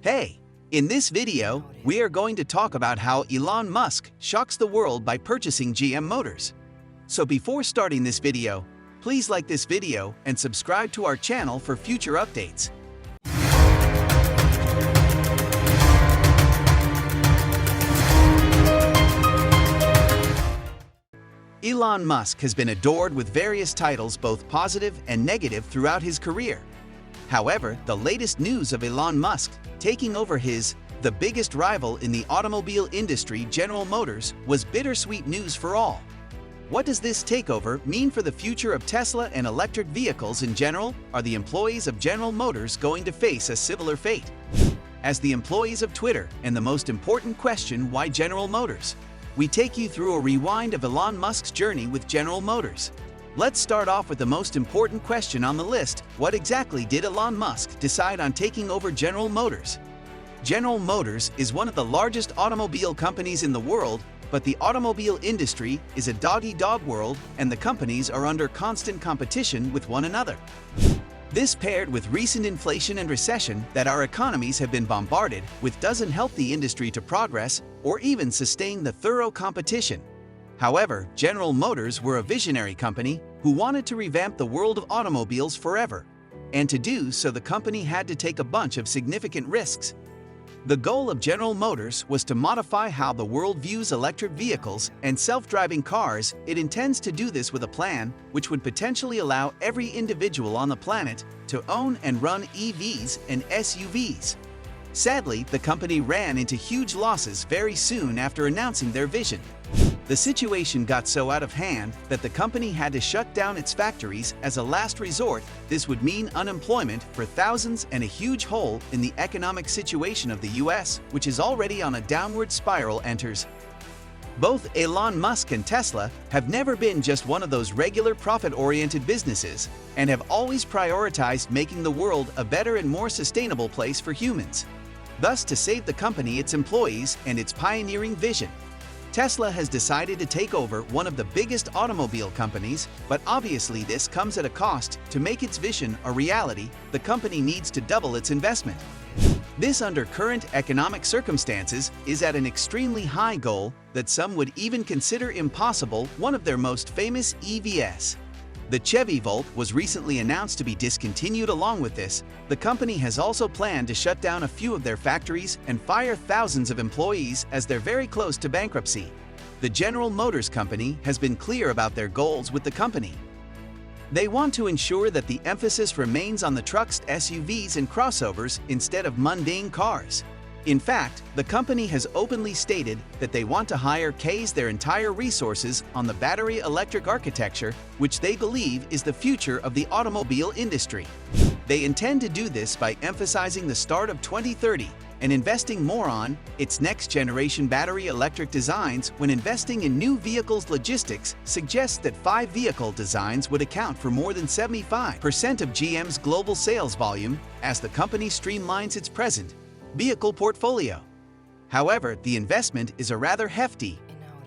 Hey! In this video, we are going to talk about how Elon Musk shocks the world by purchasing GM Motors. So before starting this video, please like this video and subscribe to our channel for future updates. Elon Musk has been adored with various titles, both positive and negative, throughout his career. However, the latest news of Elon Musk taking over the biggest rival in the automobile industry, General Motors, was bittersweet news for all. What does this takeover mean for the future of Tesla and electric vehicles in general? Are the employees of General Motors going to face a similar fate as the employees of Twitter? And the most important question, why General Motors? We take you through a rewind of Elon Musk's journey with General Motors. Let's start off with the most important question on the list. What exactly did Elon Musk decide on taking over General Motors? General Motors is one of the largest automobile companies in the world, but the automobile industry is a dog-eat-dog world, and the companies are under constant competition with one another. This, paired with recent inflation and recession that our economies have been bombarded with, doesn't help the industry to progress or even sustain the thorough competition. However, General Motors were a visionary company who wanted to revamp the world of automobiles forever. And to do so, the company had to take a bunch of significant risks. The goal of General Motors was to modify how the world views electric vehicles and self-driving cars. It intends to do this with a plan which would potentially allow every individual on the planet to own and run EVs and SUVs. Sadly, the company ran into huge losses very soon after announcing their vision. The situation got so out of hand that the company had to shut down its factories as a last resort. This would mean unemployment for thousands and a huge hole in the economic situation of the US, which is already on a downward spiral, enters. Both Elon Musk and Tesla have never been just one of those regular profit-oriented businesses and have always prioritized making the world a better and more sustainable place for humans. Thus, to save the company, its employees, and its pioneering vision, Tesla has decided to take over one of the biggest automobile companies, but obviously this comes at a cost. To make its vision a reality, the company needs to double its investment. This, under current economic circumstances, is at an extremely high goal that some would even consider impossible. One of their most famous EVs, the Chevy Volt, was recently announced to be discontinued. Along with this, the company has also planned to shut down a few of their factories and fire thousands of employees as they're very close to bankruptcy. The General Motors company has been clear about their goals with the company. They want to ensure that the emphasis remains on the trucks, SUVs, and crossovers instead of mundane cars. In fact, the company has openly stated that they want to hire their entire resources on the battery electric architecture, which they believe is the future of the automobile industry. They intend to do this by emphasizing the start of 2030 and investing more on its next-generation battery electric designs. When investing in new vehicles, logistics suggests that 5 vehicle designs would account for more than 75% of GM's global sales volume as the company streamlines its present vehicle portfolio. However, the investment is a rather hefty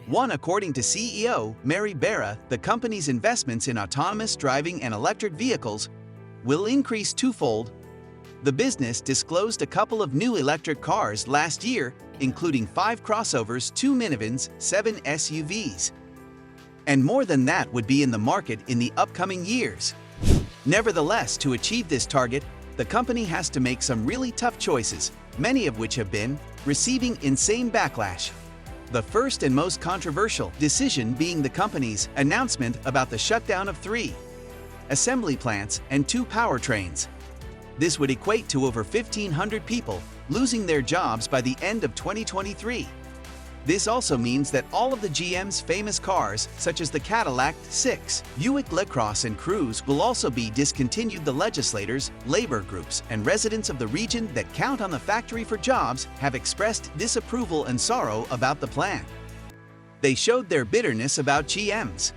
one. According to CEO Mary Barra, the company's investments in autonomous driving and electric vehicles will increase twofold. The business disclosed a couple of new electric cars last year, including 5 crossovers, 2 minivans, 7 SUVs. And more than that would be in the market in the upcoming years. Nevertheless, to achieve this target, the company has to make some really tough choices, many of which have been receiving insane backlash. The first and most controversial decision being the company's announcement about the shutdown of 3 assembly plants and 2 powertrains. This would equate to over 1,500 people losing their jobs by the end of 2023. This also means that all of the GM's famous cars, such as the Cadillac CX, Buick LaCrosse, and Cruze, will also be discontinued. The legislators, labor groups, and residents of the region that count on the factory for jobs have expressed disapproval and sorrow about the plan. They showed their bitterness about GM's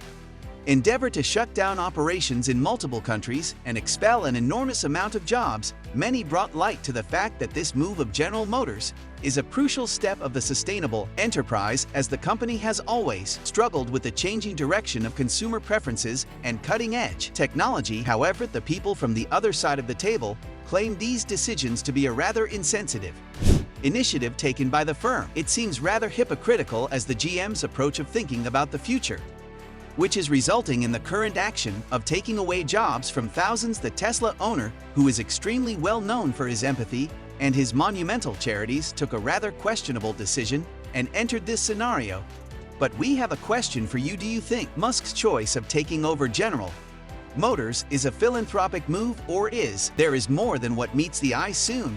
endeavor to shut down operations in multiple countries and expel an enormous amount of jobs. Many brought light to the fact that this move of General Motors is a crucial step of the sustainable enterprise, as the company has always struggled with the changing direction of consumer preferences and cutting-edge technology. However, the people from the other side of the table claimed these decisions to be a rather insensitive initiative taken by the firm. It seems rather hypocritical as the GM's approach of thinking about the future, which is resulting in the current action of taking away jobs from thousands. The Tesla owner, who is extremely well known for his empathy and his monumental charities, took a rather questionable decision and entered this scenario. But we have a question for you. Do you think Musk's choice of taking over General Motors is a philanthropic move, or is there more than what meets the eye? Soon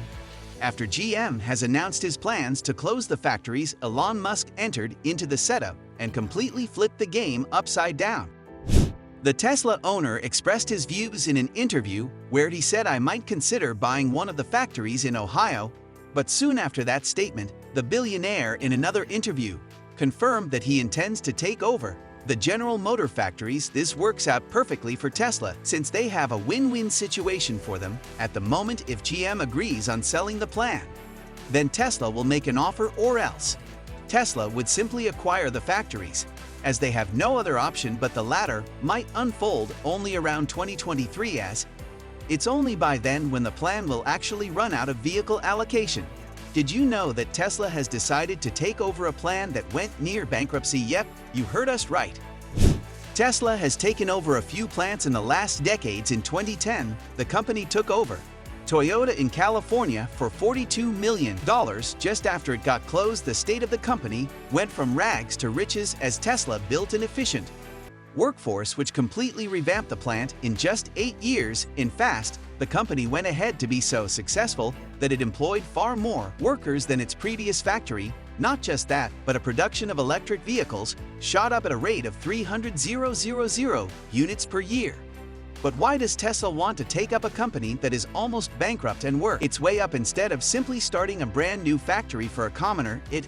after GM has announced his plans to close the factories, Elon Musk entered into the setup and completely flipped the game upside down. The Tesla owner expressed his views in an interview where he said, "I might consider buying one of the factories in Ohio," but soon after that statement, the billionaire in another interview confirmed that he intends to take over the General Motor factories. This works out perfectly for Tesla, since they have a win-win situation for them at the moment. If GM agrees on selling the plan, then Tesla will make an offer, or else Tesla would simply acquire the factories, as they have no other option. But the latter might unfold only around 2023, as it's only by then when the plan will actually run out of vehicle allocation. Did you know that Tesla has decided to take over a plan that went near bankruptcy? Yep, you heard us right. Tesla has taken over a few plants in the last decades. In 2010, the company took over Toyota in California for $42 million. Just after it got closed, the state of the company went from rags to riches as Tesla built an efficient workforce which completely revamped the plant in just 8 years. In fact, the company went ahead to be so successful that it employed far more workers than its previous factory. Not just that, but a production of electric vehicles shot up at a rate of 300,000 units per year. But why does Tesla want to take up a company that is almost bankrupt and work its way up instead of simply starting a brand new factory for a commoner? It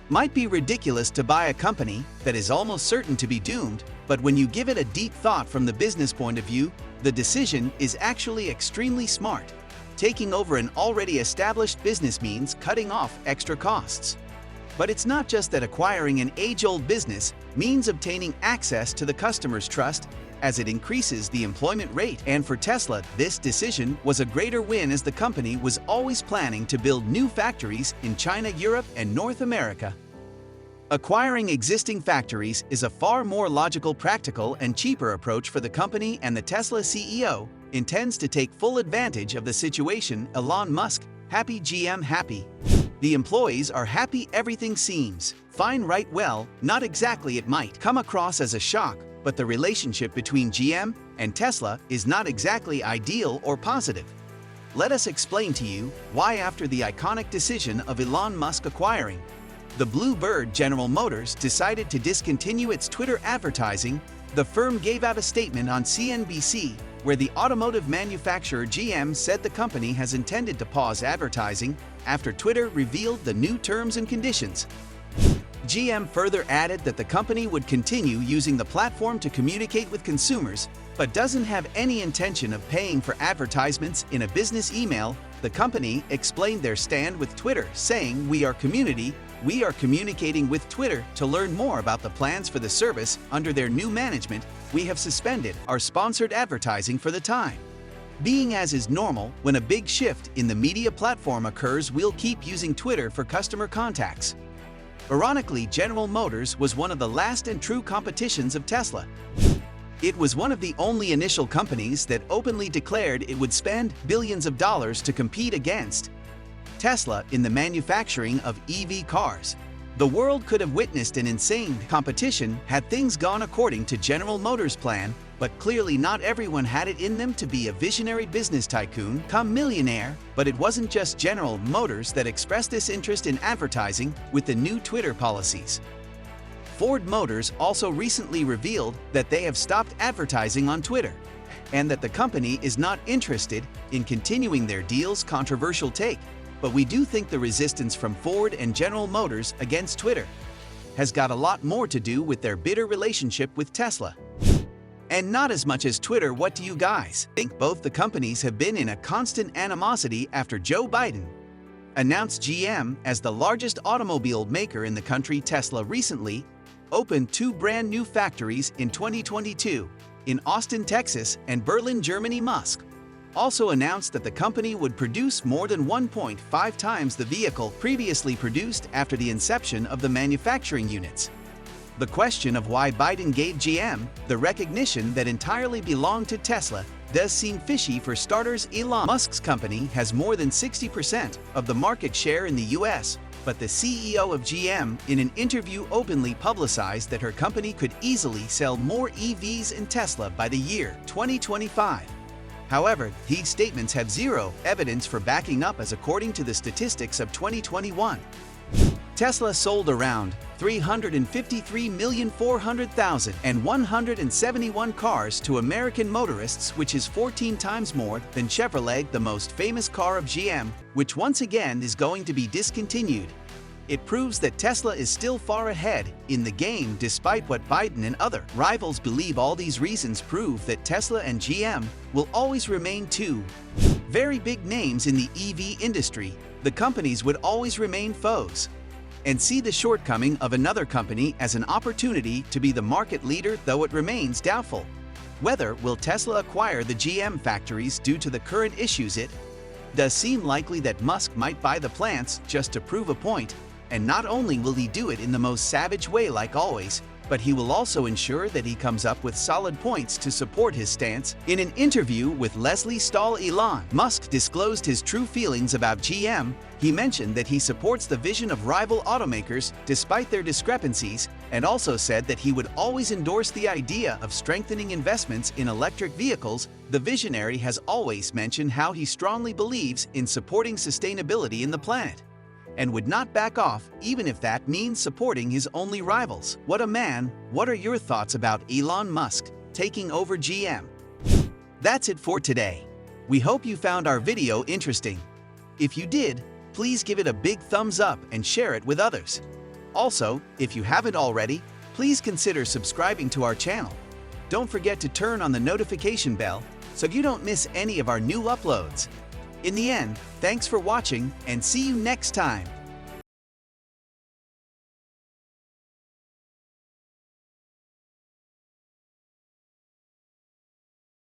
might be ridiculous to buy a company that is almost certain to be doomed, but when you give it a deep thought from the business point of view, the decision is actually extremely smart. Taking over an already established business means cutting off extra costs. But it's not just that. Acquiring an age-old business means obtaining access to the customer's trust, as it increases the employment rate. And for Tesla, this decision was a greater win, as the company was always planning to build new factories in China, Europe, and North America. Acquiring existing factories is a far more logical, practical, and cheaper approach for the company, and the Tesla CEO intends to take full advantage of the situation. Elon Musk happy, GM happy. The employees are happy. Everything seems fine, right? Well, not exactly. It might come across as a shock, but the relationship between GM and Tesla is not exactly ideal or positive. Let us explain to you why. After the iconic decision of Elon Musk acquiring the Blue Bird, General Motors decided to discontinue its Twitter advertising. The firm gave out a statement on CNBC where the automotive manufacturer GM said the company has intended to pause advertising after Twitter revealed the new terms and conditions. GM further added that the company would continue using the platform to communicate with consumers, but doesn't have any intention of paying for advertisements in a business email. The company explained their stand with Twitter, saying, "We are community. We are communicating with Twitter to learn more about the plans for the service. Under their new management, we have suspended our sponsored advertising for the time being. As is normal, when a big shift in the media platform occurs, we'll keep using Twitter for customer contacts." Ironically, General Motors was one of the last and true competitions of Tesla. It was one of the only initial companies that openly declared it would spend billions of dollars to compete against Tesla in the manufacturing of EV cars. The world could have witnessed an insane competition had things gone according to General Motors' plan, but clearly not everyone had it in them to be a visionary business tycoon come millionaire. But it wasn't just General Motors that expressed this interest in advertising with the new Twitter policies. Ford Motors also recently revealed that they have stopped advertising on Twitter, and that the company is not interested in continuing their deals. Controversial take, but we do think the resistance from Ford and General Motors against Twitter has got a lot more to do with their bitter relationship with Tesla, and not as much as Twitter. What do you guys think? Both the companies have been in a constant animosity after Joe Biden announced GM as the largest automobile maker in the country. Tesla recently opened 2 brand new factories in 2022 in Austin, Texas, and Berlin, Germany. Musk also announced that the company would produce more than 1.5 times the vehicle previously produced after the inception of the manufacturing units. The question of why Biden gave GM the recognition that entirely belonged to Tesla does seem fishy. For starters, Elon Musk's company has more than 60% of the market share in the US, but the CEO of GM in an interview openly publicized that her company could easily sell more EVs in Tesla by the year 2025. However, these statements have zero evidence for backing up, as according to the statistics of 2021. Tesla sold around 353,400,171 cars to American motorists, which is 14 times more than Chevrolet, the most famous car of GM, which once again is going to be discontinued. It proves that Tesla is still far ahead in the game despite what Biden and other rivals believe. All these reasons prove that Tesla and GM will always remain two very big names in the EV industry. The companies would always remain foes, and see the shortcoming of another company as an opportunity to be the market leader, though it remains doubtful whether will Tesla acquire the GM factories due to the current issues. It does seem likely that Musk might buy the plants just to prove a point, and not only will he do it in the most savage way like always, but he will also ensure that he comes up with solid points to support his stance. In an interview with Leslie Stahl, Elon Musk disclosed his true feelings about GM. He mentioned that he supports the vision of rival automakers despite their discrepancies, and also said that he would always endorse the idea of strengthening investments in electric vehicles. The visionary has always mentioned how he strongly believes in supporting sustainability in the planet, and would not back off even if that means supporting his only rivals. What a man! What are your thoughts about Elon Musk taking over GM? That's it for today. We hope you found our video interesting. If you did, please give it a big thumbs up and share it with others. Also, if you haven't already, please consider subscribing to our channel. Don't forget to turn on the notification bell so you don't miss any of our new uploads. In the end, thanks for watching, and see you next time.